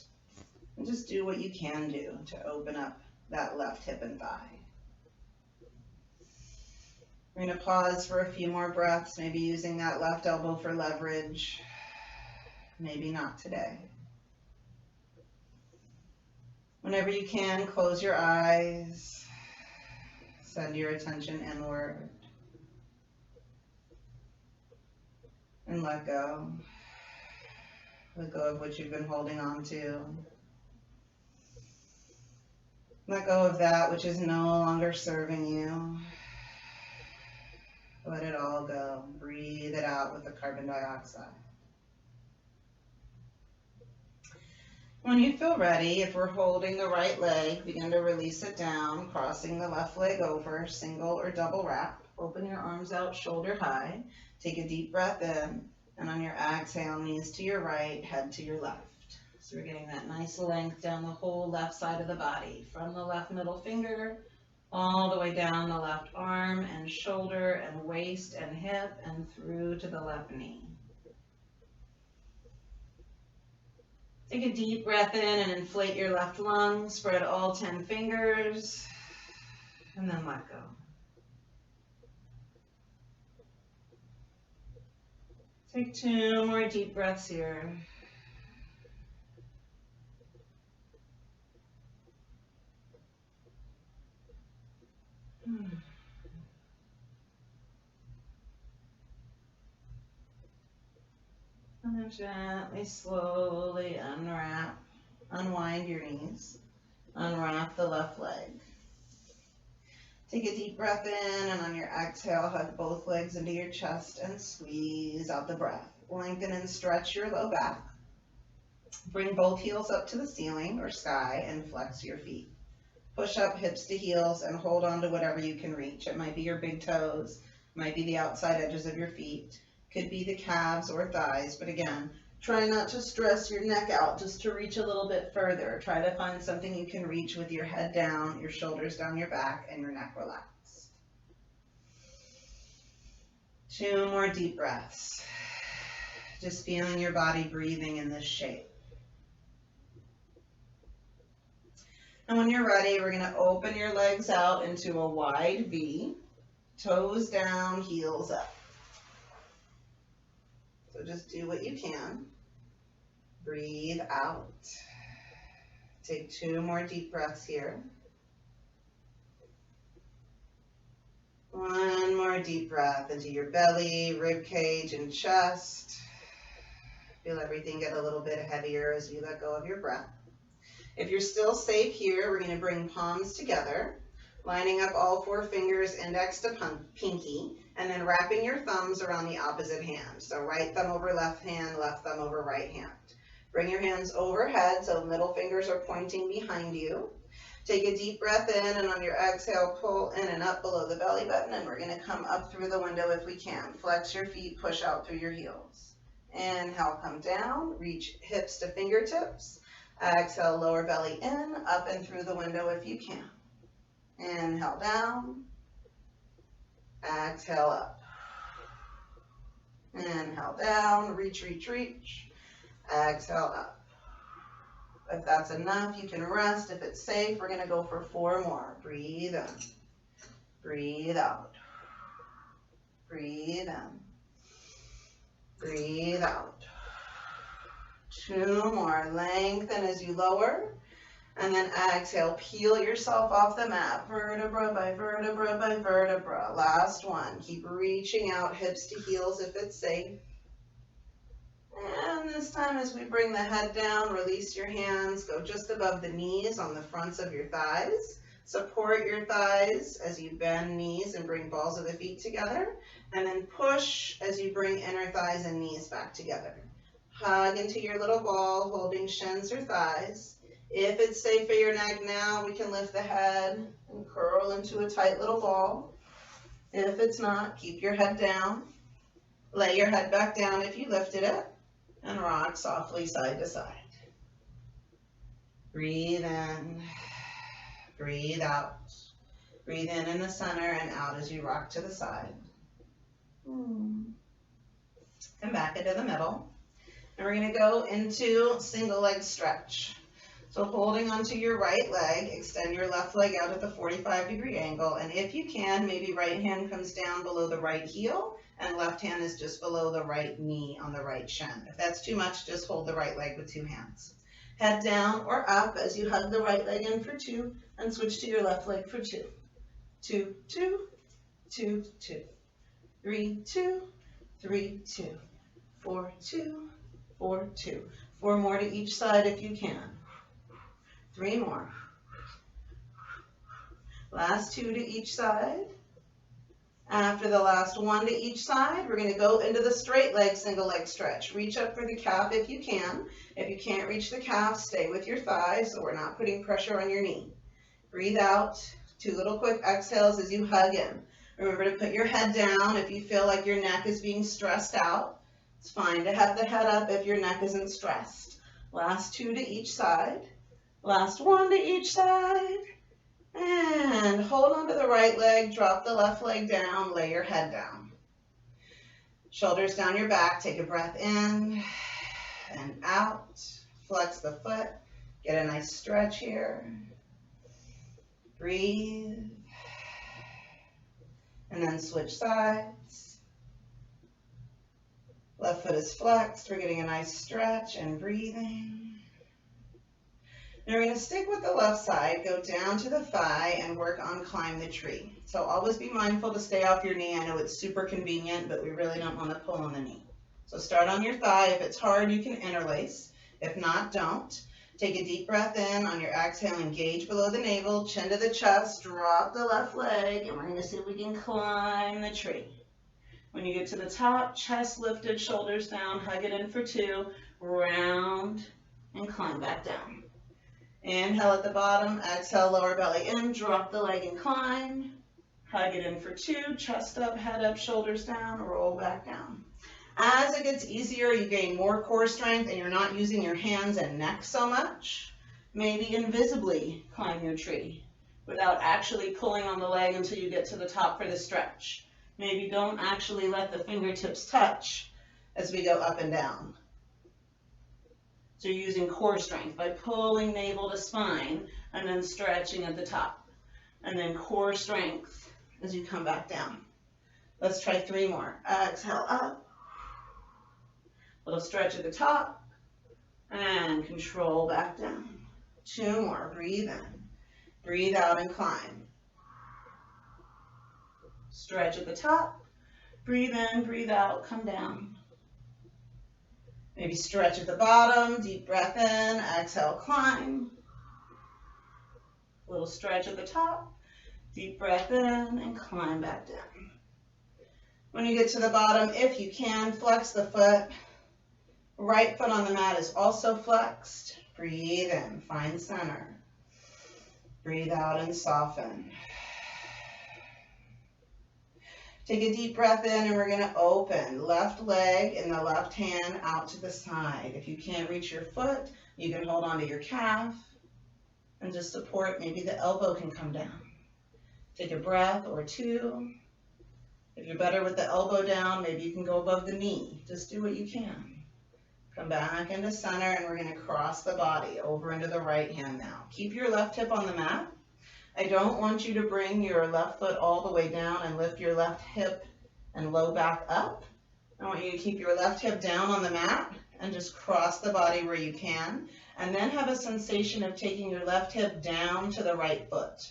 and just do what you can do to open up that left hip and thigh. We're going to pause for a few more breaths, maybe using that left elbow for leverage, maybe not today. Whenever you can, close your eyes, send your attention inward, and let go. Let go of what you've been holding on to. Let go of that which is no longer serving you. Let it all go. Breathe it out with the carbon dioxide. When you feel ready, if we're holding the right leg, begin to release it down, crossing the left leg over, single or double wrap. Open your arms out shoulder high. Take a deep breath in, and on your exhale, knees to your right, head to your left. So we're getting that nice length down the whole left side of the body, from the left middle finger all the way down the left arm and shoulder and waist and hip and through to the left knee. Take a deep breath in and inflate your left lung, spread all 10 fingers, and then let go. Take 2 more deep breaths here. And then gently, slowly unwind your knees. Unwrap the left leg. Take a deep breath in, and on your exhale, hug both legs into your chest and squeeze out the breath. Lengthen and stretch your low back. Bring both heels up to the ceiling or sky and flex your feet. Push up hips to heels and hold on to whatever you can reach. It might be your big toes, might be the outside edges of your feet, could be the calves or thighs, but again, try not to stress your neck out, just to reach a little bit further. Try to find something you can reach with your head down, your shoulders down your back, and your neck relaxed. 2 more deep breaths. Just feeling your body breathing in this shape. And when you're ready, we're going to open your legs out into a wide V, toes down, heels up. So just do what you can. Breathe out. Take 2 more deep breaths here. 1 more deep breath into your belly, rib cage, and chest. Feel everything get a little bit heavier as you let go of your breath. If you're still safe here, we're going to bring palms together, lining up all 4 fingers, index to pinky, and then wrapping your thumbs around the opposite hand. So right thumb over left hand, left thumb over right hand. Bring your hands overhead so middle fingers are pointing behind you. Take a deep breath in, and on your exhale, pull in and up below the belly button, and we're going to come up through the window if we can. Flex your feet, push out through your heels. Inhale, come down, reach hips to fingertips. Exhale, lower belly in, up and through the window if you can. Inhale down. Exhale up. Inhale down, reach, reach, reach. Exhale up. If that's enough, you can rest. If it's safe, we're going to go for 4 more. Breathe in. Breathe out. Breathe in. Breathe out. 2 more. Lengthen as you lower. And then exhale, peel yourself off the mat, vertebra by vertebra by vertebra. Last one. Keep reaching out, hips to heels if it's safe. And this time as we bring the head down, release your hands, go just above the knees on the fronts of your thighs. Support your thighs as you bend knees and bring balls of the feet together. And then push as you bring inner thighs and knees back together. Hug into your little ball, holding shins or thighs. If it's safe for your neck now, we can lift the head and curl into a tight little ball. If it's not, keep your head down. Lay your head back down if you lifted it, and rock softly side to side. Breathe in, breathe out. Breathe in the center and out as you rock to the side. Come back into the middle. And we're going to go into single leg stretch. So holding onto your right leg, extend your left leg out at the 45-degree angle. And if you can, maybe right hand comes down below the right heel and left hand is just below the right knee on the right shin. If that's too much, just hold the right leg with 2 hands. Head down or up as you hug the right leg in for 2 and switch to your left leg for 2. 2, 2, 2, 2. 3, 2, 3, 2. 4, 2, 4, 2. 4 more to each side if you can. 3 more. Last 2 to each side. After the last 1 to each side, we're going to go into the straight leg, single leg stretch. Reach up for the calf if you can. If you can't reach the calf, stay with your thighs so we're not putting pressure on your knee. Breathe out. 2 little quick exhales as you hug in. Remember to put your head down if you feel like your neck is being stressed out. It's fine to have the head up if your neck isn't stressed. Last 2 to each side. Last 1 to each side. And hold on to the right leg, drop the left leg down, lay your head down. Shoulders down your back, take a breath in and out. Flex the foot, get a nice stretch here. Breathe. And then switch sides. Left foot is flexed. We're getting a nice stretch and breathing. Now we're going to stick with the left side, go down to the thigh, and work on climb the tree. So always be mindful to stay off your knee. I know it's super convenient, but we really don't want to pull on the knee. So start on your thigh. If it's hard, you can interlace. If not, don't. Take a deep breath in. On your exhale, engage below the navel, chin to the chest, drop the left leg, and we're going to see if we can climb the tree. When you get to the top, chest lifted, shoulders down, hug it in for 2, round, and climb back down. Inhale at the bottom, exhale, lower belly in, drop the leg and climb. Hug it in for 2, chest up, head up, shoulders down, roll back down. As it gets easier, you gain more core strength and you're not using your hands and neck so much. Maybe invisibly climb your tree without actually pulling on the leg until you get to the top for the stretch. Maybe don't actually let the fingertips touch as we go up and down. So you're using core strength by pulling navel to spine and then stretching at the top. And then core strength as you come back down. Let's try 3 more. Exhale up. Little stretch at the top. And control back down. 2 more. Breathe in. Breathe out and climb. Stretch at the top. Breathe in, breathe out, come down. Maybe stretch at the bottom, deep breath in, exhale, climb. Little stretch at the top, deep breath in, and climb back down. When you get to the bottom, if you can, flex the foot. Right foot on the mat is also flexed. Breathe in, find center. Breathe out and soften. Take a deep breath in and we're going to open. Left leg and the left hand out to the side. If you can't reach your foot, you can hold onto your calf and just support. Maybe the elbow can come down. Take a breath or 2. If you're better with the elbow down, maybe you can go above the knee. Just do what you can. Come back into center and we're going to cross the body over into the right hand now. Keep your left hip on the mat. I don't want you to bring your left foot all the way down and lift your left hip and low back up. I want you to keep your left hip down on the mat and just cross the body where you can. And then have a sensation of taking your left hip down to the right foot.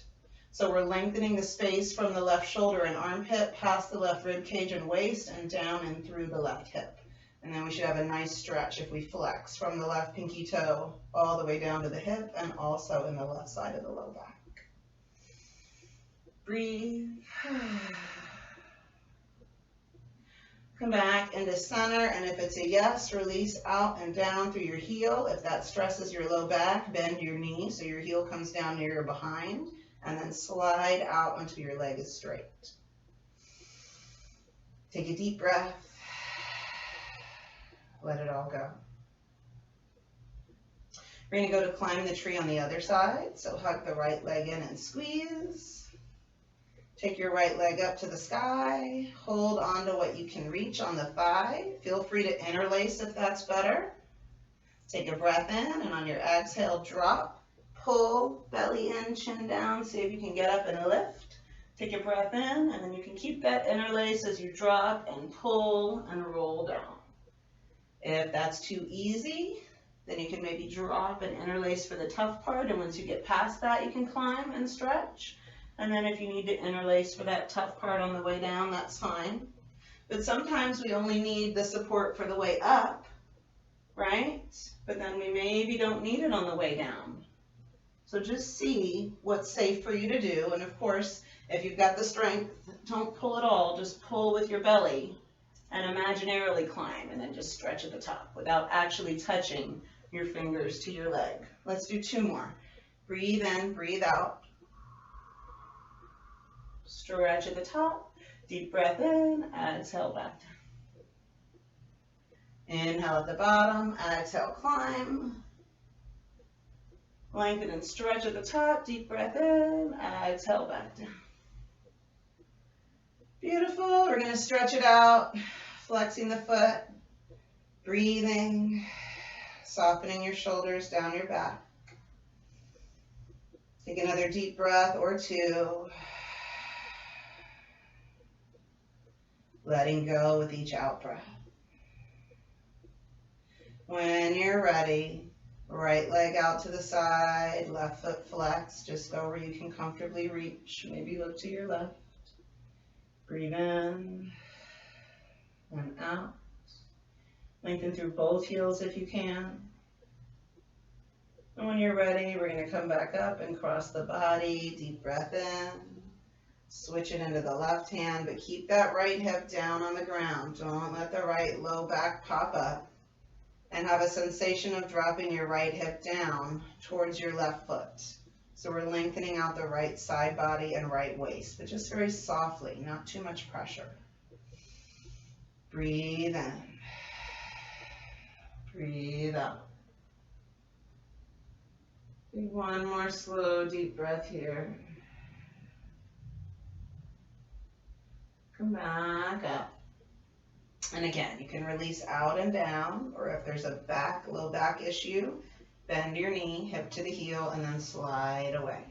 So we're lengthening the space from the left shoulder and armpit past the left rib cage and waist and down and through the left hip. And then we should have a nice stretch if we flex from the left pinky toe all the way down to the hip and also in the left side of the low back. Breathe. Come back into center, and if it's a yes, release out and down through your heel. If that stresses your low back, bend your knee so your heel comes down near your behind, and then slide out until your leg is straight. Take a deep breath. Let it all go. We're going to go to climb the tree on the other side, so hug the right leg in and squeeze. Take your right leg up to the sky. Hold on to what you can reach on the thigh. Feel free to interlace if that's better. Take a breath in, and on your exhale, drop. Pull, belly in, chin down. See if you can get up and lift. Take a breath in, and then you can keep that interlace as you drop and pull and roll down. If that's too easy, then you can maybe drop and interlace for the tough part, and once you get past that, you can climb and stretch. And then if you need to interlace for that tough part on the way down, that's fine. But sometimes we only need the support for the way up, right? But then we maybe don't need it on the way down. So just see what's safe for you to do. And of course, if you've got the strength, don't pull at all. Just pull with your belly and imaginarily climb, and then just stretch at the top without actually touching your fingers to your leg. Let's do 2 more. Breathe in, breathe out. Stretch at the top, deep breath in, exhale back down. Inhale at the bottom, exhale, climb. Lengthen and stretch at the top, deep breath in, exhale back down. Beautiful, we're going to stretch it out, flexing the foot, breathing, softening your shoulders down your back. Take another deep breath or 2. Letting go with each out breath. When you're ready, right leg out to the side, left foot flex. Just go where you can comfortably reach. Maybe look to your left. Breathe in and out. Lengthen through both heels if you can. And when you're ready, we're going to come back up and cross the body. Deep breath in. Switch it into the left hand, but keep that right hip down on the ground. Don't let the right low back pop up. And have a sensation of dropping your right hip down towards your left foot. So we're lengthening out the right side body and right waist, but just very softly, not too much pressure. Breathe in. Breathe out. One more slow, deep breath here. Come back up. And again, you can release out and down, or if there's a low back issue, bend your knee, hip to the heel, and then slide away.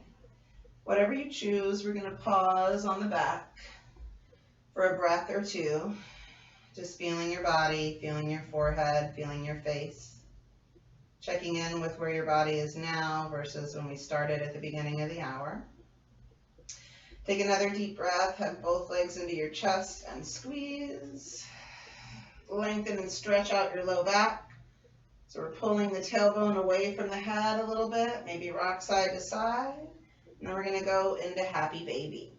Whatever you choose, we're going to pause on the back for a breath or two, just feeling your body, feeling your forehead, feeling your face, checking in with where your body is now versus when we started at the beginning of the hour. Take another deep breath, hug both legs into your chest and squeeze. Lengthen and stretch out your low back. So we're pulling the tailbone away from the head a little bit, maybe rock side to side. And then we're going to go into happy baby.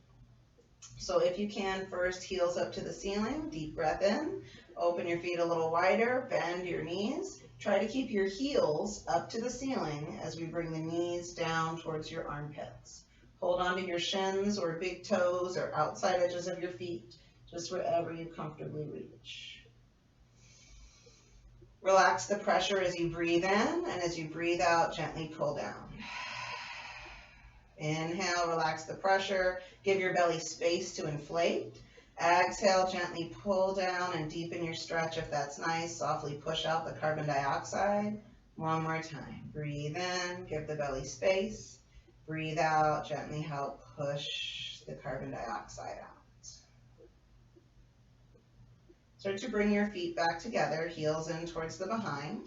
So if you can, first heels up to the ceiling, deep breath in, open your feet a little wider, bend your knees. Try to keep your heels up to the ceiling as we bring the knees down towards your armpits. Hold on to your shins or big toes or outside edges of your feet, just wherever you comfortably reach. Relax the pressure as you breathe in, and as you breathe out, gently pull down. Inhale, relax the pressure. Give your belly space to inflate. Exhale, gently pull down and deepen your stretch if that's nice. Softly push out the carbon dioxide. One more time. Breathe in, give the belly space. Breathe out, gently help push the carbon dioxide out. Start to bring your feet back together, heels in towards the behind.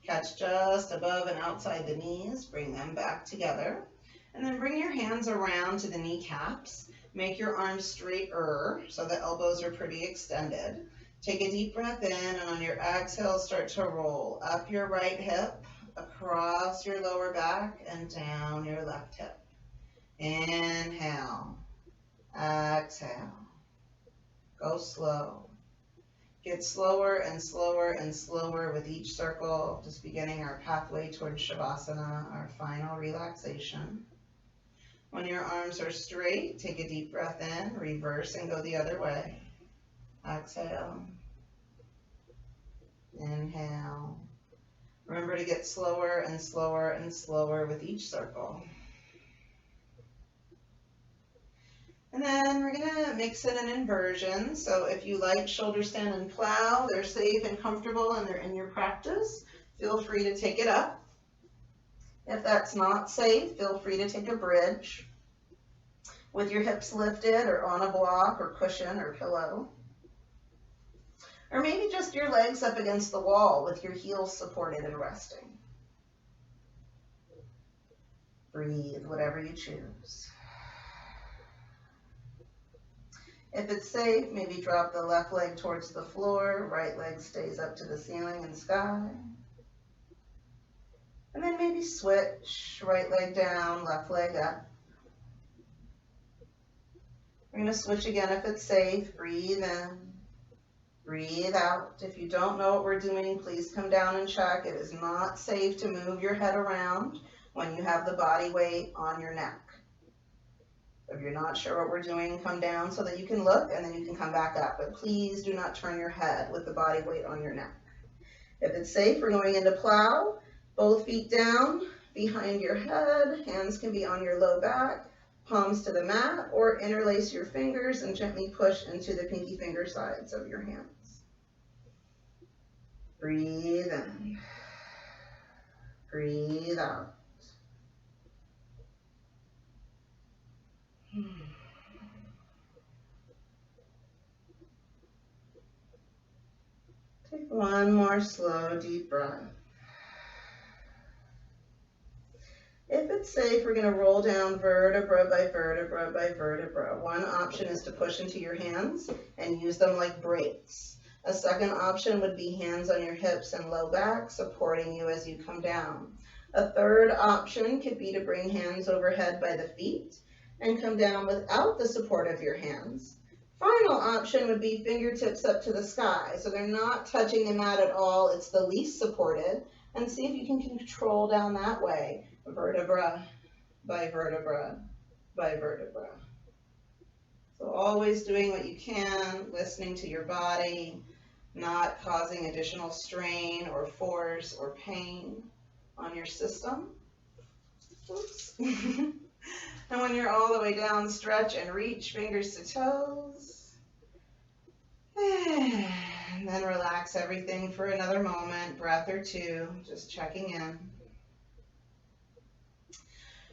Catch just above and outside the knees, bring them back together. And then bring your hands around to the kneecaps. Make your arms straighter so the elbows are pretty extended. Take a deep breath in, and on your exhale, start to roll up your right hip, across your lower back, and down your left hip. Inhale, exhale. Go slow. Get slower and slower and slower with each circle, just beginning our pathway towards Shavasana, our final relaxation. When your arms are straight, take a deep breath in, reverse and go the other way. Exhale. Inhale. Remember to get slower and slower and slower with each circle. And then we're going to mix in an inversion. So if you like shoulder stand and plow, they're safe and comfortable and they're in your practice, feel free to take it up. If that's not safe, feel free to take a bridge with your hips lifted or on a block or cushion or pillow. Or maybe just your legs up against the wall with your heels supported and resting. Breathe, whatever you choose. If it's safe, maybe drop the left leg towards the floor, right leg stays up to the ceiling and sky. And then maybe switch, right leg down, left leg up. We're going to switch again if it's safe. Breathe in, breathe out. If you don't know what we're doing, please come down and check. It is not safe to move your head around when you have the body weight on your neck. If you're not sure what we're doing, come down so that you can look and then you can come back up. But please do not turn your head with the body weight on your neck. If it's safe, we're going into plow. Both feet down behind your head. Hands can be on your low back. Palms to the mat, or interlace your fingers and gently push into the pinky finger sides of your hands. Breathe in. Breathe out. Take one more slow, deep breath. If it's safe, we're going to roll down vertebra by vertebra by vertebra. One option is to push into your hands and use them like brakes. A second option would be hands on your hips and low back, supporting you as you come down. A third option could be to bring hands overhead by the feet and come down without the support of your hands. Final option would be fingertips up to the sky, so they're not touching the mat at all. It's the least supported, and see if you can control down that way, vertebra by vertebra by vertebra. So always doing what you can, listening to your body, not causing additional strain or force or pain on your system. Oops. And when you're all the way down, stretch and reach, fingers to toes. And then relax everything for another moment, breath or two, just checking in.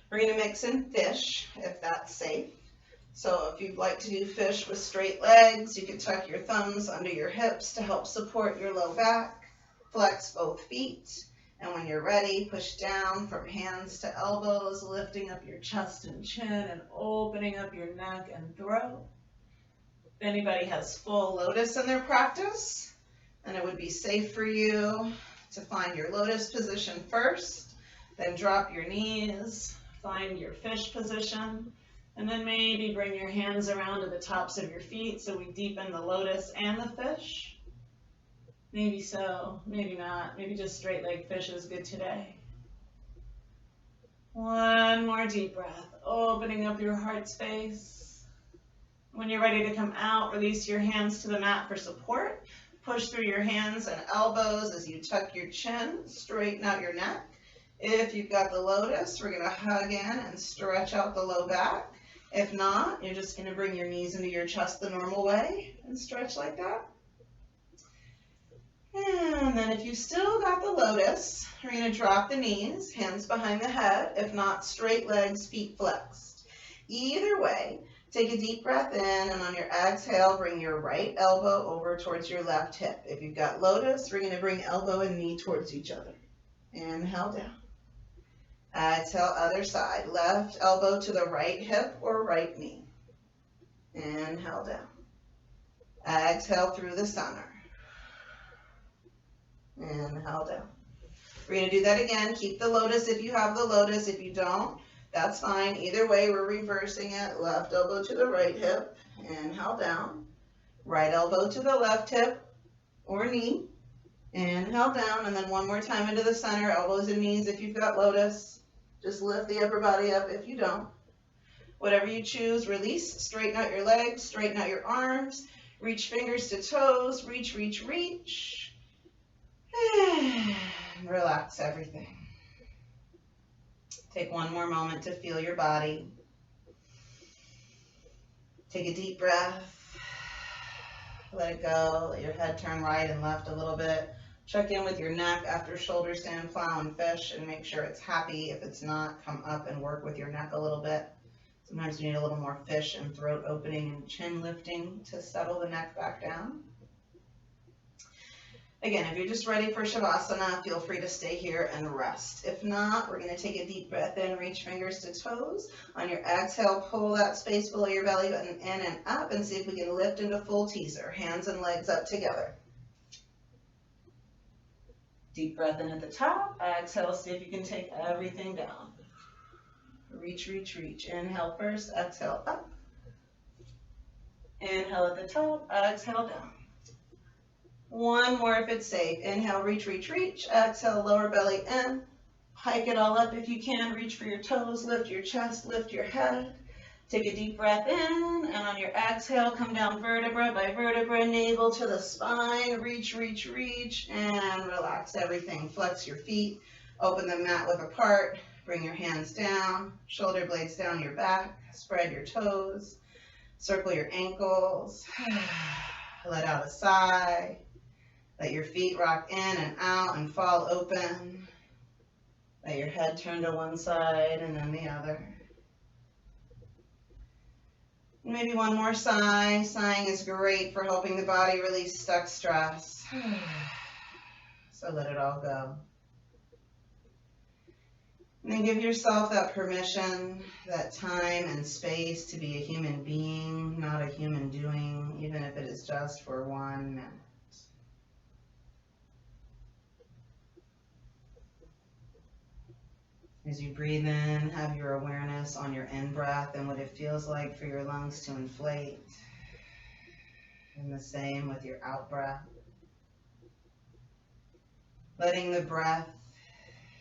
We're going to mix in fish, if that's safe. So if you'd like to do fish with straight legs, you can tuck your thumbs under your hips to help support your low back. Flex both feet. And when you're ready, push down from hands to elbows, lifting up your chest and chin and opening up your neck and throat. If anybody has full lotus in their practice, then it would be safe for you to find your lotus position first, then drop your knees, find your fish position, and then maybe bring your hands around to the tops of your feet so we deepen the lotus and the fish. Maybe so, maybe not. Maybe just straight leg fish is good today. One more deep breath, opening up your heart space. When you're ready to come out, release your hands to the mat for support. Push through your hands and elbows as you tuck your chin, straighten out your neck. If you've got the lotus, we're going to hug in and stretch out the low back. If not, you're just going to bring your knees into your chest the normal way and stretch like that. And then if you still got the lotus, we're going to drop the knees, hands behind the head. If not, straight legs, feet flexed. Either way, take a deep breath in, and on your exhale, bring your right elbow over towards your left hip. If you've got lotus, we're going to bring elbow and knee towards each other. Inhale down. Exhale, other side. Left elbow to the right hip or right knee. Inhale down. Exhale through the center. Inhale down. We're going to do that again. Keep the lotus if you have the lotus. If you don't, that's fine. Either way, we're reversing it. Left elbow to the right hip. Inhale down. Right elbow to the left hip or knee. Inhale down. And then one more time into the center. Elbows and knees if you've got lotus. Just lift the upper body up if you don't. Whatever you choose, release. Straighten out your legs. Straighten out your arms. Reach fingers to toes. Reach, reach, reach. And relax everything. Take one more moment to feel your body. Take a deep breath. Let it go. Let your head turn right and left a little bit. Check in with your neck after shoulder stand, plow, and fish, and make sure it's happy. If it's not, come up and work with your neck a little bit. Sometimes you need a little more fish and throat opening and chin lifting to settle the neck back down. Again, if you're just ready for Shavasana, feel free to stay here and rest. If not, we're going to take a deep breath in, reach fingers to toes. On your exhale, pull that space below your belly button in and up, and see if we can lift into full teaser. Hands and legs up together. Deep breath in at the top. Exhale, see if you can take everything down. Reach, reach, reach. Inhale first, exhale up. Inhale at the top, exhale down. One more if it's safe. Inhale, reach, reach, reach. Exhale, lower belly in. Hike it all up if you can. Reach for your toes, lift your chest, lift your head. Take a deep breath in, and on your exhale, come down vertebra by vertebra, navel to the spine. Reach, reach, reach, and relax everything. Flex your feet. Open the mat width apart. Bring your hands down, shoulder blades down your back. Spread your toes. Circle your ankles. Let out a sigh. Let your feet rock in and out and fall open. Let your head turn to one side and then the other. Maybe one more sigh. Sighing is great for helping the body release stuck stress. So let it all go. And then give yourself that permission, that time and space to be a human being, not a human doing, even if it is just for 1 minute. As you breathe in, have your awareness on your in-breath and what it feels like for your lungs to inflate. And the same with your out-breath. Letting the breath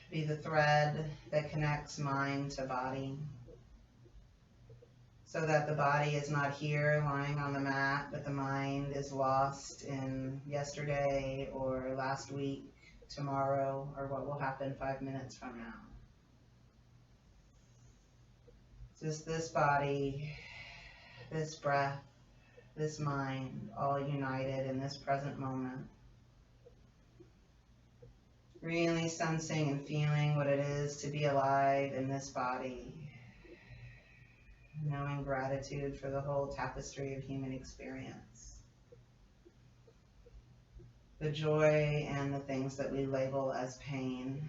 be the thread that connects mind to body. So that the body is not here lying on the mat, but the mind is lost in yesterday or last week, tomorrow, or what will happen 5 minutes from now. Just this body, this breath, this mind, all united in this present moment. Really sensing and feeling what it is to be alive in this body. Knowing gratitude for the whole tapestry of human experience. The joy and the things that we label as pain,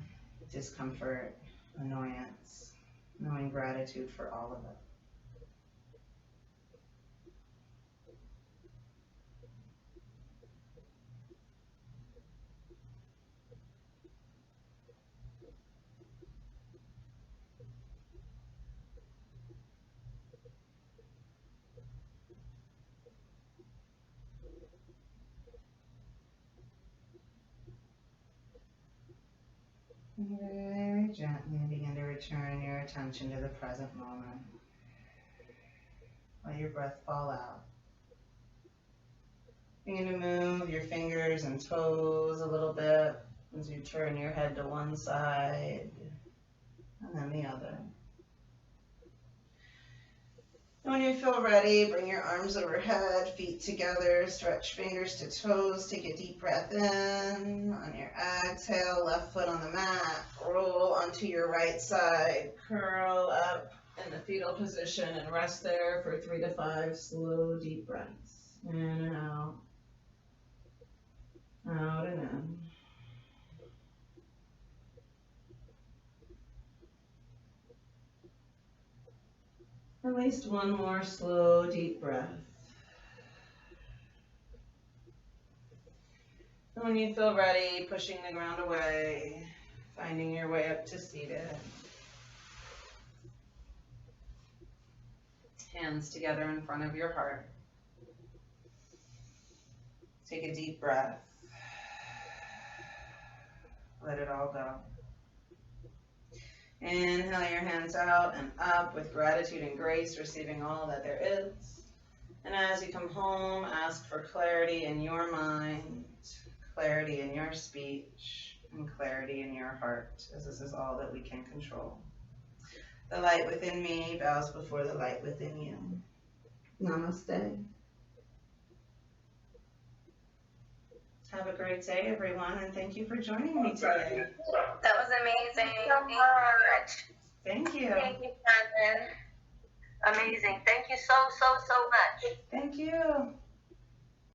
discomfort, annoyance. Knowing gratitude for all of it. Very gently begin to return your attention to the present moment. Let your breath fall out. Begin to move your fingers and toes a little bit as you turn your head to one side and then the other. And when you feel ready, bring your arms overhead, feet together, stretch fingers to toes, take a deep breath in. On your exhale, left foot on the mat, roll onto your right side, curl up in the fetal position and rest there for 3 to 5 slow, deep breaths. In and out, out and in. At least one more slow, deep breath. And when you feel ready, pushing the ground away, finding your way up to seated. Hands together in front of your heart. Take a deep breath. Let it all go. Inhale your hands out and up with gratitude and grace, receiving all that there is. And as you come home, ask for clarity in your mind, clarity in your speech, and clarity in your heart, as this is all that we can control. The light within me bows before the light within you. Namaste. Have a great day, everyone, and thank you for joining me today. That was amazing. Thank you so much. Thank you. Thank you, Shannon. Amazing. Thank you so much. Thank you.